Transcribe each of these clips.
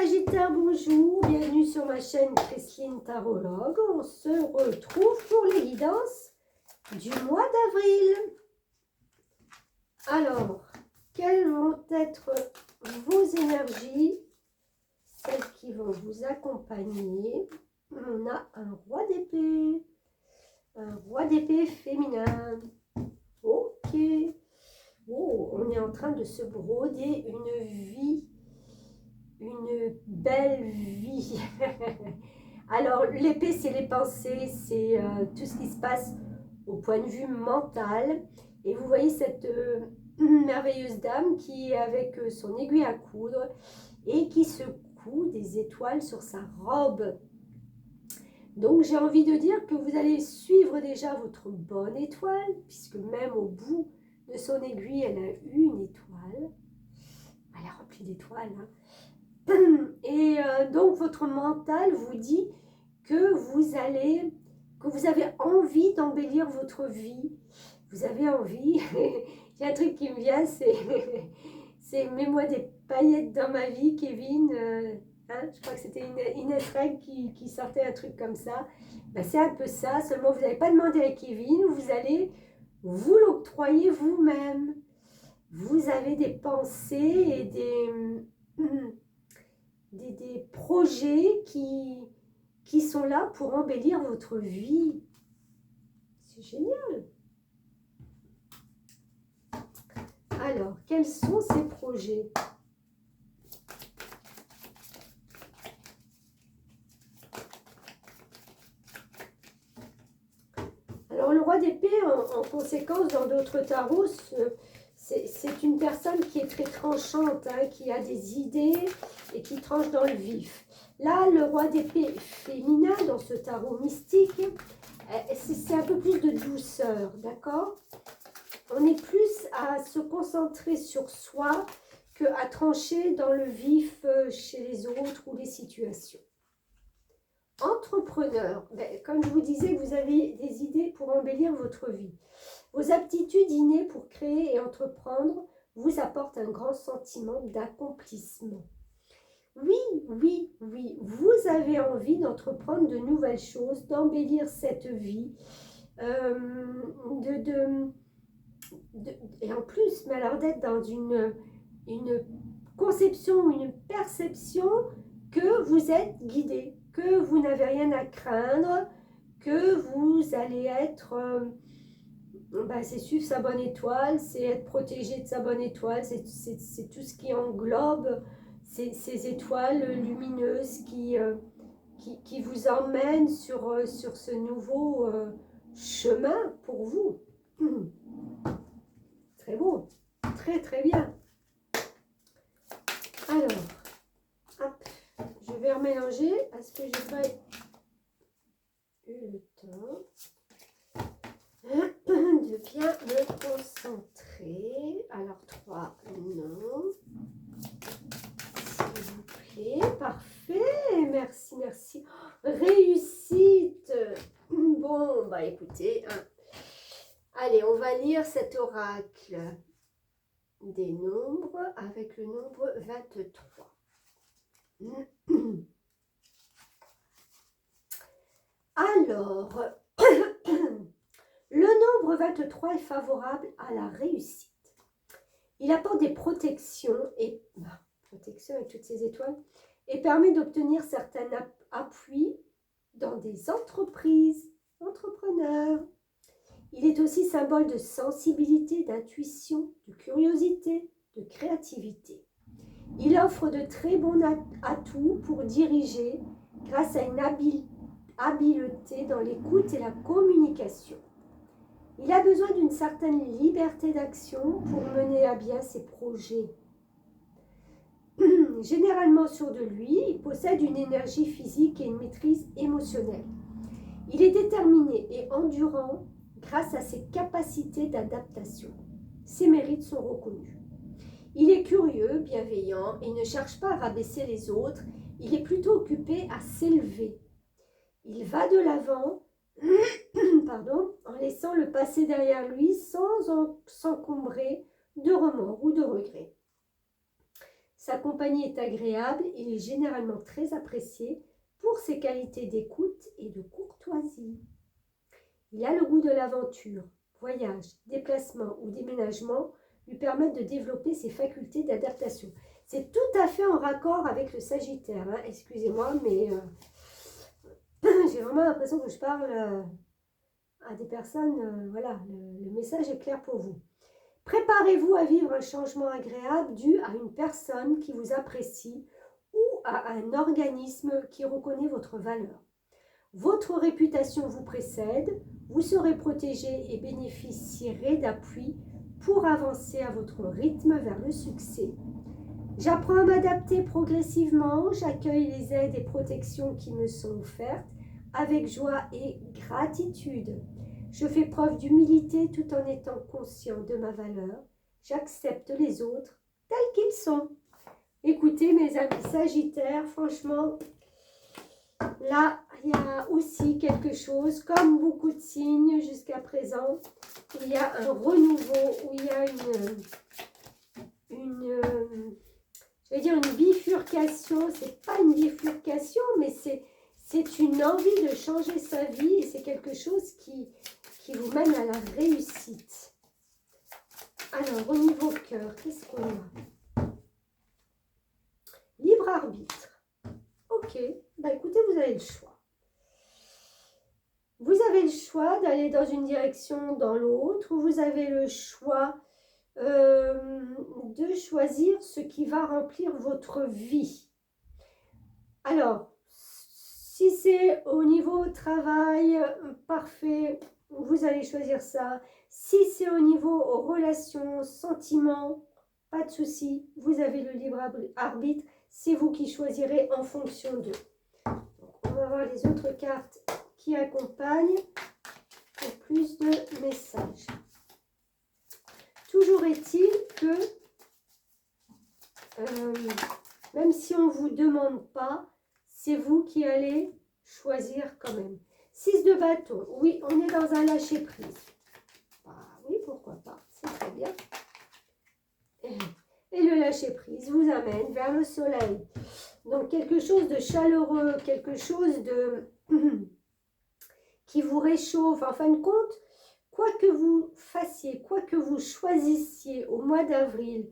Sagittaire, bonjour, bienvenue sur ma chaîne Christine Tarologue. On se retrouve pour les guidances du mois d'avril. Alors, quelles vont être vos énergies, celles qui vont vous accompagner? On a un roi d'épée féminin. Ok. Oh, on est en train de se broder une vie. Une belle vie. Alors, l'épée, c'est les pensées, c'est tout ce qui se passe au point de vue mental. Et vous voyez cette merveilleuse dame qui est avec son aiguille à coudre et qui se coud des étoiles sur sa robe. Donc, j'ai envie de dire que vous allez suivre déjà votre bonne étoile, puisque même au bout de son aiguille, elle a une étoile. Elle est remplie d'étoiles, hein. Et donc votre mental vous dit que vous avez envie d'embellir votre vie. Vous avez envie. Il y a un truc qui me vient, c'est mets-moi des paillettes dans ma vie, Kevin. Hein, je crois que c'était Inès Reg qui sortait un truc comme ça. Ben, c'est un peu ça, seulement vous n'allez pas demander à Kevin, vous allez vous l'octroyer vous-même. Vous avez des pensées et des projets qui sont là pour embellir votre vie. C'est génial. Alors, quels sont ces projets? Alors, le roi d'épée, en conséquence, dans d'autres tarots, c'est une personne qui est très tranchante, hein, qui a des idées et qui tranche dans le vif. Là, le roi d'épée féminin, dans ce tarot mystique, c'est un peu plus de douceur, d'accord? On est plus à se concentrer sur soi qu'à trancher dans le vif chez les autres ou les situations. Entrepreneur, ben, comme je vous disais, vous avez des idées pour embellir votre vie. Vos aptitudes innées pour créer et entreprendre vous apportent un grand sentiment d'accomplissement. Oui, oui, oui, vous avez envie d'entreprendre de nouvelles choses, d'embellir cette vie, et en plus, mais alors d'être dans une conception, une perception que vous êtes guidé, que vous n'avez rien à craindre, que vous allez être... c'est suivre sa bonne étoile, c'est être protégé de sa bonne étoile, c'est tout ce qui englobe ces étoiles lumineuses qui vous emmènent sur ce nouveau chemin pour vous. Très beau, très très bien. Alors, hop, je vais remélanger parce que j'ai pas eu le temps de bien me concentrer. Alors 3, non. S'il vous plaît, parfait, merci, merci. Réussite. Bon, bah écoutez, hein. Allez, on va lire cet oracle des nombres avec le nombre 23. Alors, le nombre 23 est favorable à la réussite. Il apporte des protections et avec toutes ces étoiles et permet d'obtenir certains appuis dans des entreprises, entrepreneurs. Il est aussi symbole de sensibilité, d'intuition, de curiosité, de créativité. Il offre de très bons atouts pour diriger grâce à une habileté dans l'écoute et la communication. Il a besoin d'une certaine liberté d'action pour mener à bien ses projets. Généralement sûr de lui, il possède une énergie physique et une maîtrise émotionnelle. Il est déterminé et endurant grâce à ses capacités d'adaptation. Ses mérites sont reconnus. Il est curieux, bienveillant et ne cherche pas à rabaisser les autres. Il est plutôt occupé à s'élever. Il va de l'avant en laissant le passé derrière lui sans s'encombrer de remords ou de regrets. Sa compagnie est agréable, il est généralement très apprécié pour ses qualités d'écoute et de courtoisie. Il a le goût de l'aventure. Voyages, déplacements ou déménagements lui permettent de développer ses facultés d'adaptation. C'est tout à fait en raccord avec le Sagittaire. Hein. Excusez-moi, mais j'ai vraiment l'impression que je parle à des personnes. Voilà, le message est clair pour vous. Préparez-vous à vivre un changement agréable dû à une personne qui vous apprécie ou à un organisme qui reconnaît votre valeur. Votre réputation vous précède, vous serez protégé et bénéficierez d'appui pour avancer à votre rythme vers le succès. J'apprends à m'adapter progressivement, j'accueille les aides et protections qui me sont offertes avec joie et gratitude. Je fais preuve d'humilité tout en étant conscient de ma valeur. J'accepte les autres tels qu'ils sont. Écoutez mes amis Sagittaires, franchement, là, il y a aussi quelque chose, comme beaucoup de signes jusqu'à présent, il y a un renouveau, où il y a je vais dire une bifurcation, c'est pas une bifurcation, mais c'est une envie de changer sa vie et c'est quelque chose qui vous mène à la réussite. Alors, au niveau cœur, qu'est-ce qu'on a? Libre arbitre. Ok, bah écoutez, vous avez le choix. Vous avez le choix d'aller dans une direction ou dans l'autre, ou vous avez le choix de choisir ce qui va remplir votre vie. Alors, si c'est au niveau travail, parfait, vous allez choisir ça. Si c'est au niveau relations, sentiments, pas de souci, vous avez le libre arbitre. C'est vous qui choisirez en fonction d'eux. On va voir les autres cartes qui accompagnent pour plus de messages. Toujours est-il que, même si on ne vous demande pas, c'est vous qui allez choisir quand même. 6 de bâton, oui, on est dans un lâcher-prise. Bah, oui, pourquoi pas, c'est très bien. Et le lâcher-prise vous amène vers le soleil. Donc, quelque chose de chaleureux, quelque chose de qui vous réchauffe. En fin de compte, quoi que vous fassiez, quoi que vous choisissiez au mois d'avril,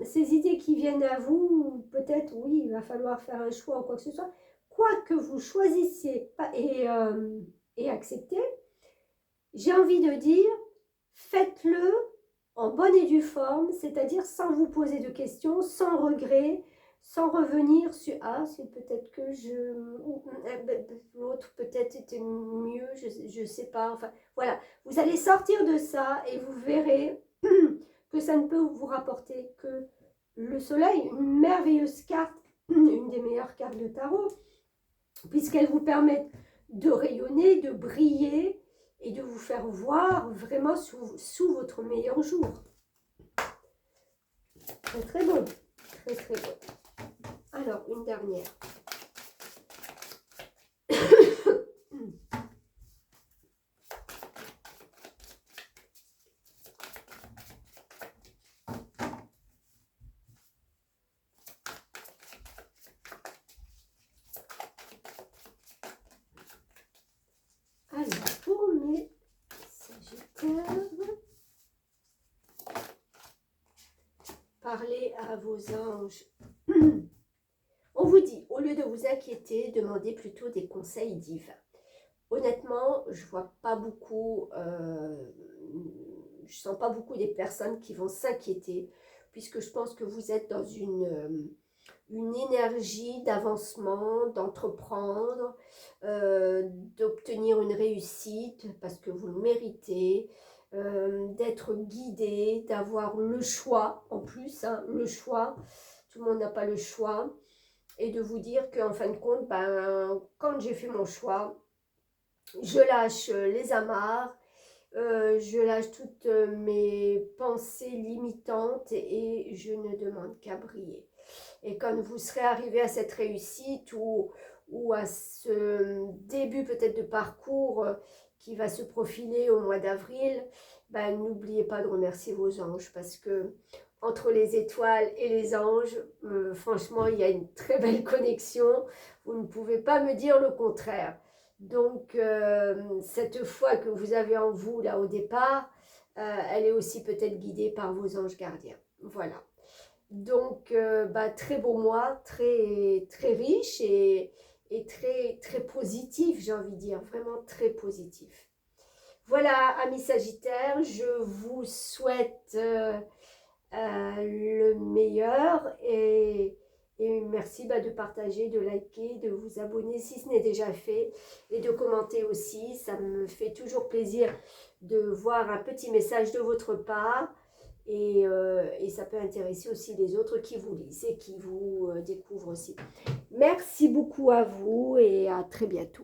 ces idées qui viennent à vous, peut-être, oui, il va falloir faire un choix ou quoi que ce soit, quoi que vous choisissiez et acceptez, j'ai envie de dire, faites-le en bonne et due forme, c'est-à-dire sans vous poser de questions, sans regret, sans revenir sur « Ah, c'est peut-être que l'autre peut-être était mieux, je ne sais pas. » Enfin, voilà. Vous allez sortir de ça et vous verrez que ça ne peut vous rapporter que le soleil. Une merveilleuse carte, une des meilleures cartes de tarot, puisqu'elle vous permet de rayonner, de briller et de vous faire voir vraiment sous votre meilleur jour. Très très bon. Très très bon. Alors, une dernière. Alors, pour mes Sagittaires, parlez à vos anges. On vous dit, au lieu de vous inquiéter, demandez plutôt des conseils divins. Honnêtement, je vois pas beaucoup, je sens pas beaucoup des personnes qui vont s'inquiéter, puisque je pense que vous êtes dans une énergie d'avancement, d'entreprendre, d'obtenir une réussite, parce que vous le méritez, d'être guidé, d'avoir le choix, en plus, hein, le choix, tout le monde n'a pas le choix, et de vous dire qu'en fin de compte, ben, quand j'ai fait mon choix, je lâche les amarres, je lâche toutes mes pensées limitantes et je ne demande qu'à briller. Et quand vous serez arrivé à cette réussite ou à ce début peut-être de parcours qui va se profiler au mois d'avril, ben, n'oubliez pas de remercier vos anges parce que entre les étoiles et les anges. Franchement, il y a une très belle connexion. Vous ne pouvez pas me dire le contraire. Donc, cette foi que vous avez en vous, là, au départ, elle est aussi peut-être guidée par vos anges gardiens. Voilà. Donc, très beau mois, très, très riche et très, très positif, j'ai envie de dire. Vraiment très positif. Voilà, amis Sagittaires, je vous souhaite le meilleur et merci de partager, de liker, de vous abonner si ce n'est déjà fait et de commenter aussi. Ça me fait toujours plaisir de voir un petit message de votre part et ça peut intéresser aussi les autres qui vous lisent et qui vous découvrent aussi. Merci beaucoup à vous et à très bientôt.